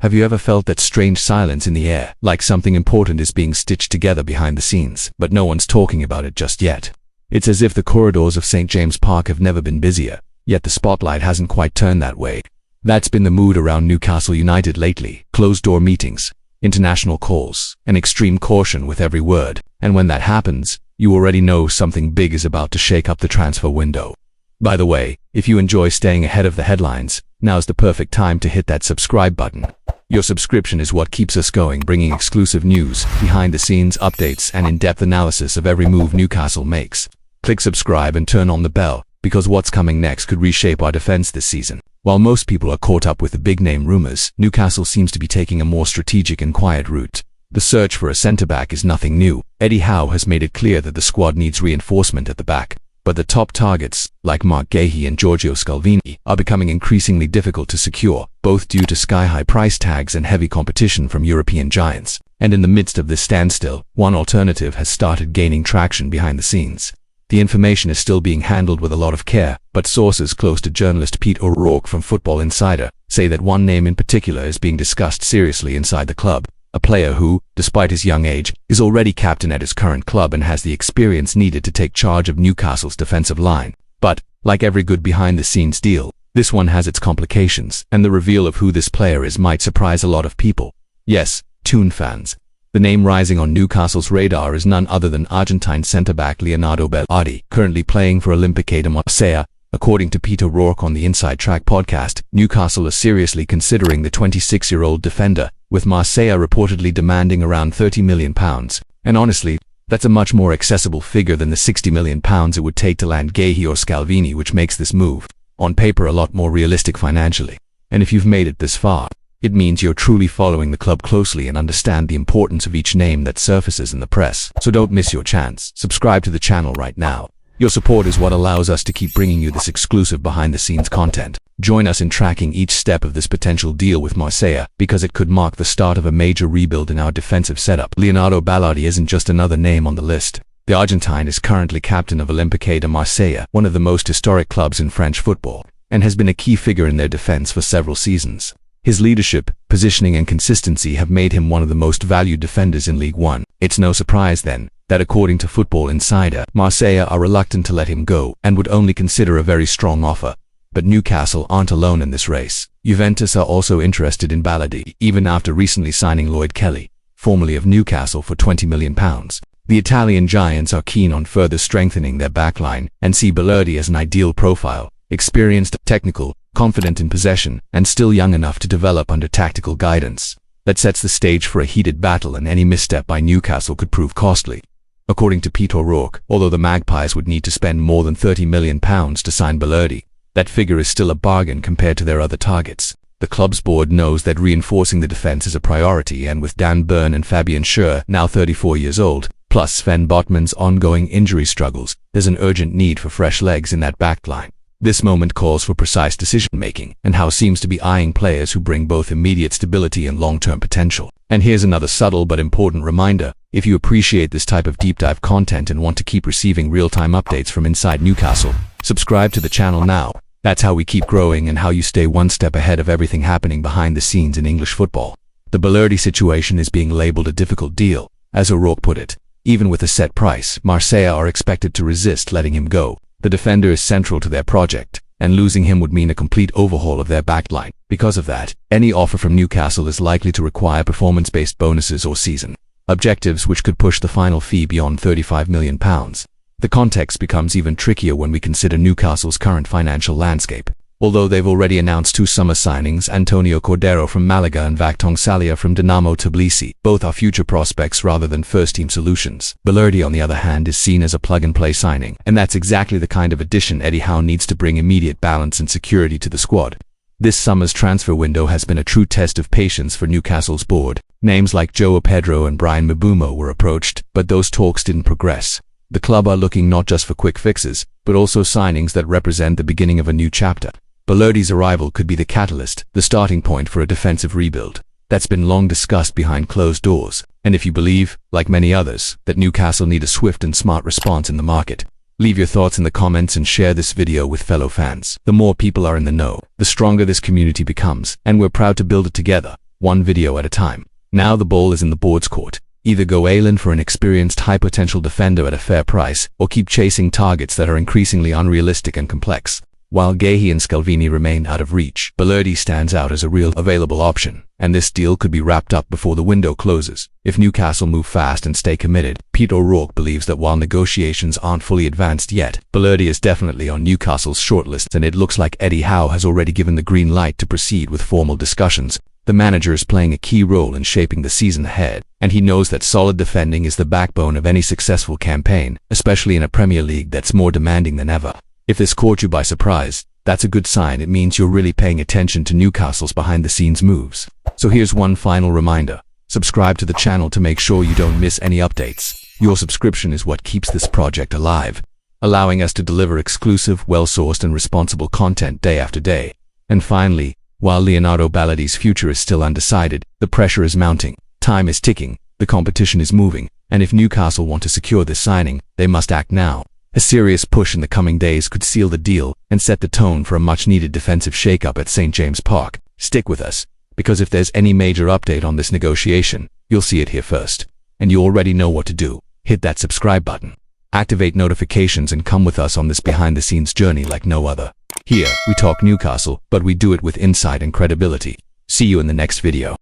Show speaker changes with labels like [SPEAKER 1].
[SPEAKER 1] Have you ever felt that strange silence in the air, like something important is being stitched together behind the scenes, but no one's talking about it just yet? It's as if the corridors of St. James Park have never been busier, yet the spotlight hasn't quite turned that way. That's been the mood around Newcastle United lately. Closed-door meetings, international calls, and extreme caution with every word. And when that happens, you already know something big is about to shake up the transfer window. By the way, if you enjoy staying ahead of the headlines, now's the perfect time to hit that subscribe button. Your subscription is what keeps us going, bringing exclusive news, behind-the-scenes updates, and in-depth analysis of every move Newcastle makes. Click subscribe and turn on the bell, because what's coming next could reshape our defense this season. While most people are caught up with the big-name rumors, Newcastle seems to be taking a more strategic and quiet route. The search for a centre-back is nothing new. Eddie Howe has made it clear that the squad needs reinforcement at the back. But the top targets, like Marc Guéhi and Giorgio Scalvini, are becoming increasingly difficult to secure, both due to sky-high price tags and heavy competition from European giants. And in the midst of this standstill, one alternative has started gaining traction behind the scenes. The information is still being handled with a lot of care, but sources close to journalist Pete O'Rourke from Football Insider say that one name in particular is being discussed seriously inside the club. A player who, despite his young age, is already captain at his current club and has the experience needed to take charge of Newcastle's defensive line. But, like every good behind-the-scenes deal, this one has its complications, and the reveal of who this player is might surprise a lot of people. Yes, Toon fans. The name rising on Newcastle's radar is none other than Argentine centre-back Leonardo Balerdi, currently playing for Olympique de Marseille. According to Pete O'Rourke on the Inside Track podcast, Newcastle is seriously considering the 26-year-old defender, with Marseille reportedly demanding around £30 million. And honestly, that's a much more accessible figure than the £60 million it would take to land Guéhi or Scalvini, which makes this move, on paper, a lot more realistic financially. And if you've made it this far, it means you're truly following the club closely and understand the importance of each name that surfaces in the press. So don't miss your chance. Subscribe to the channel right now. Your support is what allows us to keep bringing you this exclusive behind-the-scenes content. Join us in tracking each step of this potential deal with Marseille, because it could mark the start of a major rebuild in our defensive setup. Leonardo Balerdi isn't just another name on the list. The Argentine is currently captain of Olympique de Marseille, one of the most historic clubs in French football, and has been a key figure in their defense for several seasons. His leadership, positioning, and consistency have made him one of the most valued defenders in Ligue 1. It's no surprise, then, that according to Football Insider, Marseille are reluctant to let him go and would only consider a very strong offer. But Newcastle aren't alone in this race. Juventus are also interested in Balerdi, even after recently signing Lloyd Kelly, formerly of Newcastle, for £20 million. The Italian giants are keen on further strengthening their backline and see Balerdi as an ideal profile: experienced, technical, confident in possession, and still young enough to develop under tactical guidance. That sets the stage for a heated battle, and any misstep by Newcastle could prove costly. According to Pete O'Rourke, although the Magpies would need to spend more than £30 million to sign Balerdi, that figure is still a bargain compared to their other targets. The club's board knows that reinforcing the defense is a priority, and with Dan Burn and Fabian Schär, now 34 years old, plus Sven Botman's ongoing injury struggles, there's an urgent need for fresh legs in that backline. This moment calls for precise decision-making, and Howe seems to be eyeing players who bring both immediate stability and long-term potential. And here's another subtle but important reminder: if you appreciate this type of deep-dive content and want to keep receiving real-time updates from inside Newcastle, subscribe to the channel now. That's how we keep growing and how you stay one step ahead of everything happening behind the scenes in English football. The Balerdi situation is being labeled a difficult deal. As O'Rourke put it, even with a set price, Marseille are expected to resist letting him go. The defender is central to their project, and losing him would mean a complete overhaul of their backline. Because of that, any offer from Newcastle is likely to require performance-based bonuses or season objectives, which could push the final fee beyond £35 million. The context becomes even trickier when we consider Newcastle's current financial landscape. Although they've already announced two summer signings, Antonio Cordero from Malaga and Vakhtong Salia from Dinamo Tbilisi, both are future prospects rather than first-team solutions. Balerdi, on the other hand, is seen as a plug-and-play signing, and that's exactly the kind of addition Eddie Howe needs to bring immediate balance and security to the squad. This summer's transfer window has been a true test of patience for Newcastle's board. Names like João Pedro and Brian Mbeumo were approached, but those talks didn't progress. The club are looking not just for quick fixes, but also signings that represent the beginning of a new chapter. Balerdi's arrival could be the catalyst, the starting point for a defensive rebuild. That's been long discussed behind closed doors, and if you believe, like many others, that Newcastle need a swift and smart response in the market, leave your thoughts in the comments and share this video with fellow fans. The more people are in the know, the stronger this community becomes, and we're proud to build it together. one video at a time. Now the ball is in the board's court. Either go all in for an experienced high-potential defender at a fair price, or keep chasing targets that are increasingly unrealistic and complex. While Gahey and Scalvini remain out of reach, Balerdi stands out as a real available option, and this deal could be wrapped up before the window closes. If Newcastle move fast and stay committed, Pete O'Rourke believes that while negotiations aren't fully advanced yet, Balerdi is definitely on Newcastle's shortlist, and it looks like Eddie Howe has already given the green light to proceed with formal discussions. The manager is playing a key role in shaping the season ahead, and he knows that solid defending is the backbone of any successful campaign, especially in a Premier League that's more demanding than ever. If this caught you by surprise, that's a good sign. It means you're really paying attention to Newcastle's behind-the-scenes moves. So here's one final reminder. Subscribe to the channel to make sure you don't miss any updates. Your subscription is what keeps this project alive, allowing us to deliver exclusive, well-sourced and responsible content day after day. And finally, while Leonardo Balerdi's future is still undecided, the pressure is mounting, time is ticking, the competition is moving, and if Newcastle want to secure this signing, they must act now. A serious push in the coming days could seal the deal and set the tone for a much-needed defensive shake-up at St. James Park. Stick with us, because if there's any major update on this negotiation, you'll see it here first. And you already know what to do. Hit that subscribe button, activate notifications, and come with us on this behind-the-scenes journey like no other. Here, we talk Newcastle, but we do it with insight and credibility. See you in the next video.